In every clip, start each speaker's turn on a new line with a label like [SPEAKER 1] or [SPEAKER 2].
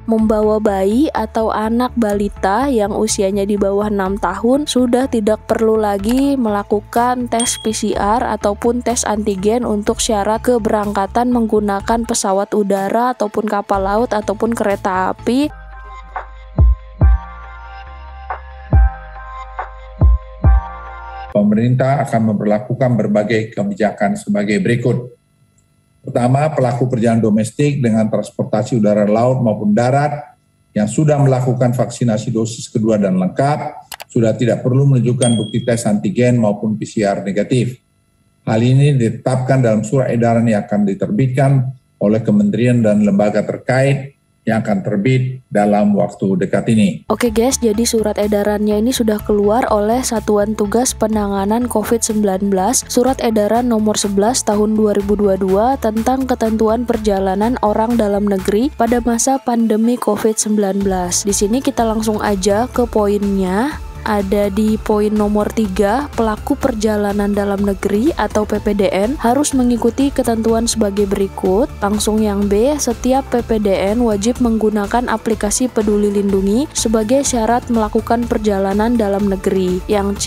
[SPEAKER 1] membawa bayi atau anak balita yang usianya di bawah 6 tahun sudah tidak perlu lagi melakukan tes PCR ataupun tes antigen untuk syarat keberangkatan menggunakan pesawat udara ataupun kapal laut ataupun kereta api.
[SPEAKER 2] Pemerintah akan memperlakukan berbagai kebijakan sebagai berikut. Pertama, pelaku perjalanan domestik dengan transportasi udara, laut maupun darat yang sudah melakukan vaksinasi dosis kedua dan lengkap, sudah tidak perlu menunjukkan bukti tes antigen maupun PCR negatif. Hal ini ditetapkan dalam surat edaran yang akan diterbitkan oleh kementerian dan lembaga terkait yang akan terbit dalam waktu dekat ini.
[SPEAKER 1] Oke guys, jadi surat edarannya ini sudah keluar oleh Satuan Tugas Penanganan COVID-19, Surat Edaran Nomor 11 Tahun 2022 tentang ketentuan perjalanan orang dalam negeri pada masa pandemi COVID-19. Di sini kita langsung aja ke poinnya. Ada di poin nomor 3, pelaku perjalanan dalam negeri atau PPDN harus mengikuti ketentuan sebagai berikut. Langsung yang B, setiap PPDN wajib menggunakan aplikasi Peduli Lindungi sebagai syarat melakukan perjalanan dalam negeri. Yang C,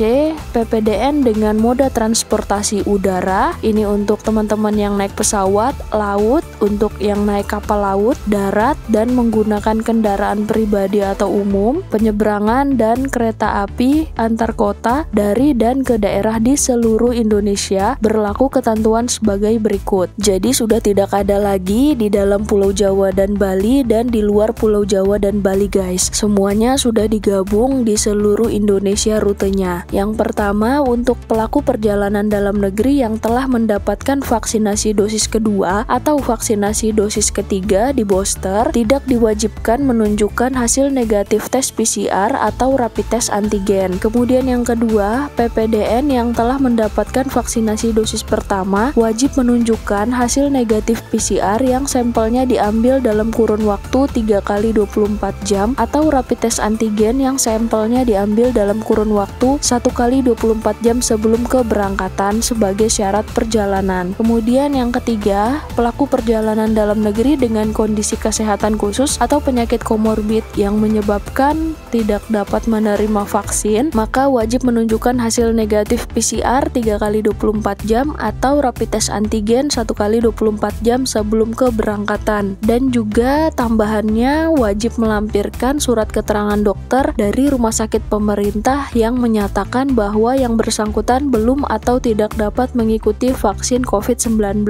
[SPEAKER 1] PPDN dengan moda transportasi udara, ini untuk teman-teman yang naik pesawat, laut, untuk yang naik kapal laut, darat, dan menggunakan kendaraan pribadi atau umum, penyeberangan dan kereta api antar kota dari dan ke daerah di seluruh Indonesia berlaku ketentuan sebagai berikut. Jadi sudah tidak ada lagi di dalam Pulau Jawa dan Bali dan di luar Pulau Jawa dan Bali guys. Semuanya sudah digabung di seluruh Indonesia rutenya. Yang pertama, untuk pelaku perjalanan dalam negeri yang telah mendapatkan vaksinasi dosis kedua atau vaksinasi dosis ketiga di booster, tidak diwajibkan menunjukkan hasil negatif tes PCR atau rapid test antigen. Kemudian yang kedua, PPDN yang telah mendapatkan vaksinasi dosis pertama wajib menunjukkan hasil negatif PCR yang sampelnya diambil dalam kurun waktu 3 kali 24 jam atau rapid test antigen yang sampelnya diambil dalam kurun waktu 1 kali 24 jam sebelum keberangkatan sebagai syarat perjalanan. Kemudian yang ketiga, pelaku perjalanan dalam negeri dengan kondisi kesehatan khusus atau penyakit komorbid yang menyebabkan tidak dapat menerima vaksin, maka wajib menunjukkan hasil negatif PCR 3 kali 24 jam atau rapid test antigen 1 kali 24 jam sebelum keberangkatan. Dan juga tambahannya wajib melampirkan surat keterangan dokter dari rumah sakit pemerintah yang menyatakan bahwa yang bersangkutan belum atau tidak dapat mengikuti vaksin COVID-19.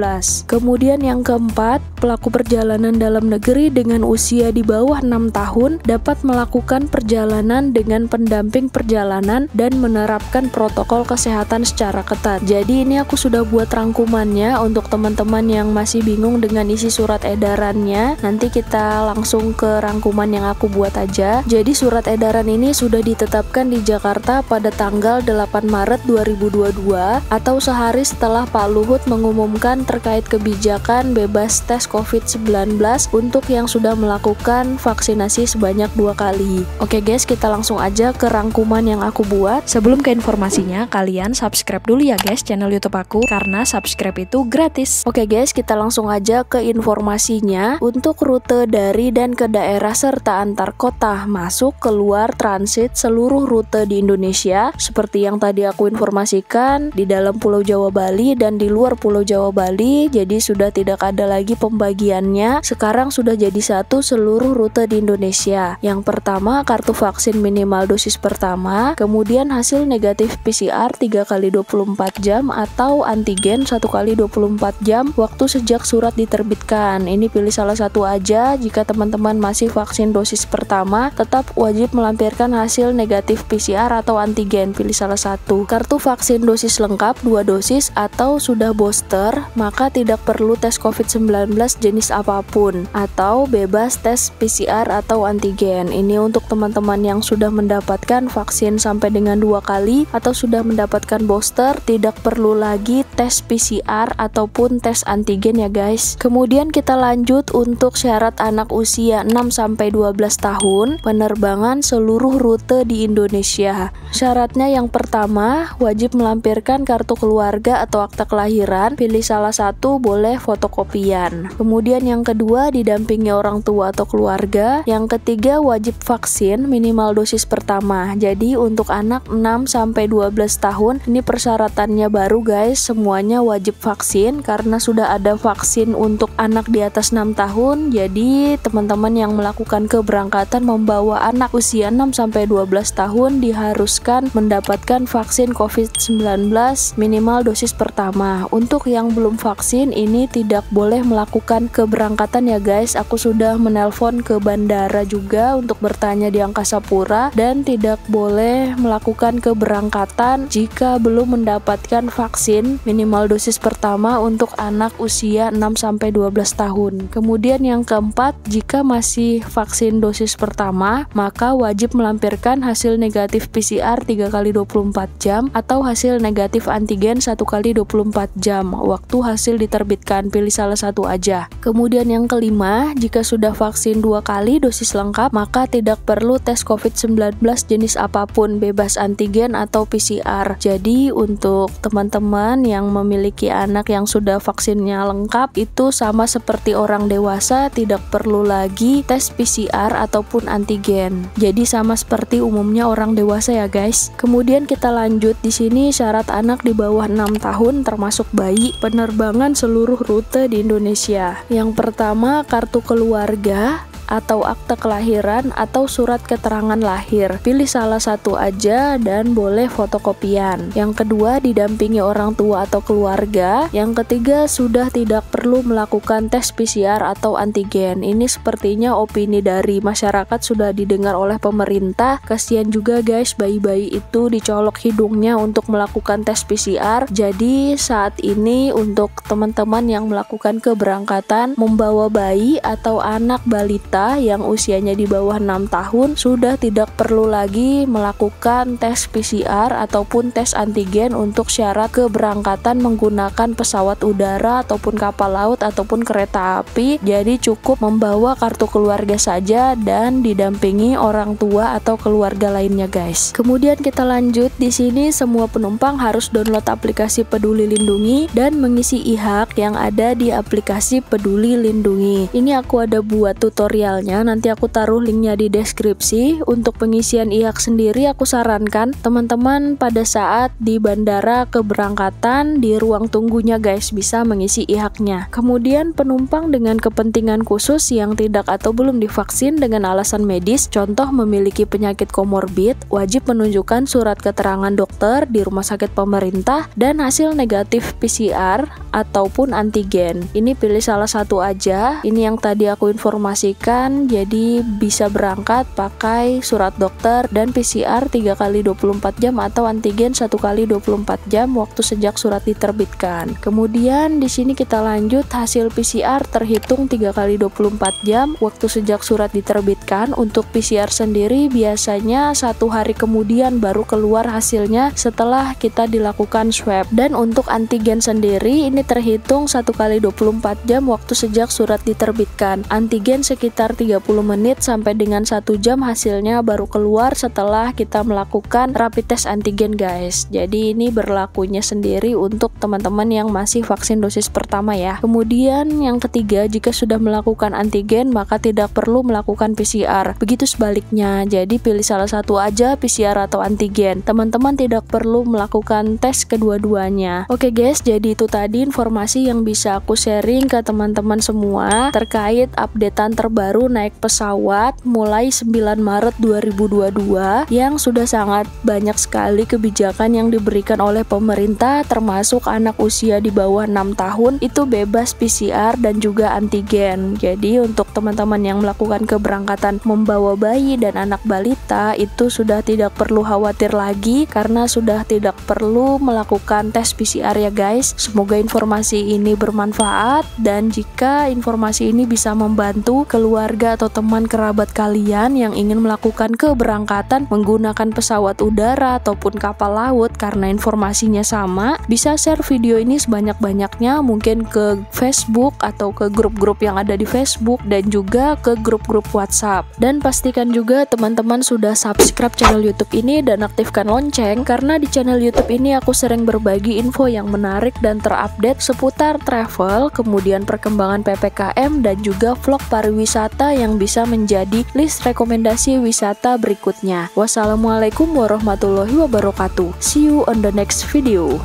[SPEAKER 1] Kemudian yang keempat, pelaku perjalanan dalam negeri dengan usia di bawah 6 tahun dapat melakukan perjalanan dengan pendamping perjalanan dan menerapkan protokol kesehatan secara ketat. Jadi ini aku sudah buat rangkumannya untuk teman-teman yang masih bingung dengan isi surat edarannya. Nanti kita langsung ke rangkuman yang aku buat aja. Jadi surat edaran ini sudah ditetapkan di Jakarta pada tanggal 8 Maret 2022 atau sehari setelah Pak Luhut mengumumkan terkait kebijakan bebas tes COVID-19 untuk yang sudah melakukan vaksinasi sebanyak 2 kali. Oke guys, kita langsung aja ke rangkuman yang aku buat. Sebelum ke informasinya, kalian subscribe dulu ya guys channel YouTube aku, karena subscribe itu gratis. Oke guys, kita langsung aja ke informasinya. Untuk rute dari dan ke daerah serta antar kota, masuk, keluar, transit seluruh rute di Indonesia seperti yang tadi aku informasikan di dalam Pulau Jawa Bali dan di luar Pulau Jawa Bali. Jadi sudah tidak ada lagi pembagiannya. Sekarang sudah jadi satu seluruh rute di Indonesia. Yang pertama, kartu vaksin minimal dosis pertama, kemudian hasil negatif PCR 3 kali 24 jam atau antigen 1 kali 24 jam waktu sejak surat diterbitkan. Ini pilih salah satu aja. Jika teman-teman masih vaksin dosis pertama, tetap wajib melampirkan hasil negatif PCR atau antigen, pilih salah satu. Kartu vaksin dosis lengkap 2 dosis atau sudah booster, maka tidak perlu tes COVID-19 jenis apapun atau bebas tes PCR atau antigen. Ini untuk teman-teman yang sudah mendapatkan vaksin sampai dengan 2 kali atau sudah mendapatkan booster, tidak perlu lagi tes PCR ataupun tes antigen ya guys. Kemudian kita lanjut untuk syarat anak usia 6-12 tahun, penerbangan seluruh rute di Indonesia. Syaratnya yang pertama, wajib melampirkan kartu keluarga atau akta kelahiran, pilih salah satu, boleh fotokopian fotokopian. Kemudian yang kedua, didampingi orang tua atau keluarga. Yang ketiga, wajib vaksin minimal dosis pertama. Jadi untuk anak 6-12 tahun ini persyaratannya baru guys, semuanya wajib vaksin karena sudah ada vaksin untuk anak di atas 6 tahun. Jadi teman-teman yang melakukan keberangkatan membawa anak usia 6-12 tahun diharuskan mendapatkan vaksin COVID-19 minimal dosis pertama. Untuk yang belum vaksin ini tidak boleh melakukan keberangkatan ya guys. Aku sudah menelpon ke bandara juga untuk bertanya di Angkasa Pura dan tidak boleh melakukan keberangkatan jika belum mendapatkan vaksin minimal dosis pertama untuk anak usia 6-12 tahun. Kemudian yang keempat, jika masih vaksin dosis pertama, maka wajib melampirkan hasil negatif PCR 3x24 jam atau hasil negatif antigen 1x24 jam. Waktu hasil diterbitkan, pilih salah satu aja. Kemudian yang kelima, jika sudah vaksin 2 kali dosis lengkap, maka tidak perlu tes COVID-19 jenis apapun, bebas antigen atau PCR. Jadi untuk teman-teman yang memiliki anak yang sudah vaksinnya lengkap, itu sama seperti orang dewasa, tidak perlu lagi tes PCR ataupun antigen. Jadi sama seperti umumnya orang dewasa ya guys. Kemudian kita lanjut di sini syarat anak di bawah 6 tahun termasuk bayi, penerbangan seluruh rute di Indonesia. Yang pertama, kartu keluarga atau akte kelahiran atau surat keterangan lahir. Pilih salah satu aja dan boleh fotokopian. Yang kedua, didampingi orang tua atau keluarga. Yang ketiga, sudah tidak perlu melakukan tes PCR atau antigen. Ini sepertinya opini dari masyarakat sudah didengar oleh pemerintah. Kasihan juga guys, bayi-bayi itu dicolok hidungnya untuk melakukan tes PCR. Jadi saat ini untuk teman-teman yang melakukan keberangkatan membawa bayi atau anak balita yang usianya di bawah 6 tahun sudah tidak perlu lagi melakukan tes PCR ataupun tes antigen untuk syarat keberangkatan menggunakan pesawat udara ataupun kapal laut ataupun kereta api. Jadi cukup membawa kartu keluarga saja dan didampingi orang tua atau keluarga lainnya guys. Kemudian kita lanjut di sini, semua penumpang harus download aplikasi Peduli Lindungi dan mengisi e-hak yang ada di aplikasi Peduli Lindungi. Ini aku ada buat tutorialnya, nanti aku taruh linknya di deskripsi. Untuk pengisian e-hak sendiri aku sarankan teman-teman pada saat di bandara keberangkatan di ruang tunggunya guys bisa mengisi e-haknya. Kemudian penumpang dengan kepentingan khusus yang tidak atau belum divaksin dengan alasan medis, contoh memiliki penyakit komorbid, wajib menunjukkan surat keterangan dokter di rumah sakit pemerintah dan hasil negatif PCR ataupun antigen. Ini pilih salah satu aja. Ini yang tadi aku informasikan. Jadi bisa berangkat pakai surat dokter dan PCR 3x24 jam atau antigen 1x24 jam waktu sejak surat diterbitkan. Kemudian di sini kita lanjut, hasil PCR terhitung 3x24 jam waktu sejak surat diterbitkan. Untuk PCR sendiri biasanya 1 hari kemudian baru keluar hasilnya setelah kita dilakukan swab. Dan untuk antigen sendiri ini terhitung 1x24 jam waktu sejak surat diterbitkan. Antigen sekitar 30 menit sampai dengan 1 jam hasilnya baru keluar setelah kita melakukan rapid test antigen guys. Jadi ini berlakunya sendiri untuk teman-teman yang masih vaksin dosis pertama ya. Kemudian yang ketiga, jika sudah melakukan antigen maka tidak perlu melakukan PCR. Begitu sebaliknya, jadi pilih salah satu aja, PCR atau antigen. Teman-teman tidak perlu melakukan tes kedua-duanya. Oke guys, jadi itu tadi informasi yang bisa aku sharing ke teman-teman semua terkait updatean terbaru naik pesawat mulai 9 Maret 2022 yang sudah sangat banyak sekali kebijakan yang diberikan oleh pemerintah, termasuk anak usia di bawah 6 tahun itu bebas PCR dan juga antigen. Jadi untuk teman-teman yang melakukan keberangkatan membawa bayi dan anak balita itu sudah tidak perlu khawatir lagi karena sudah tidak perlu melakukan tes PCR ya guys. Semoga informasi ini bermanfaat dan jika informasi ini bisa membantu keluarga keluarga atau teman kerabat kalian yang ingin melakukan keberangkatan menggunakan pesawat udara ataupun kapal laut karena informasinya sama, bisa share video ini sebanyak-banyaknya, mungkin ke Facebook atau ke grup-grup yang ada di Facebook dan juga ke grup-grup WhatsApp. Dan pastikan juga teman-teman sudah subscribe channel YouTube ini dan aktifkan lonceng, karena di channel YouTube ini aku sering berbagi info yang menarik dan terupdate seputar travel, kemudian perkembangan PPKM dan juga vlog pariwisata yang bisa menjadi list rekomendasi wisata berikutnya. Wassalamualaikum warahmatullahi wabarakatuh. See you on the next video.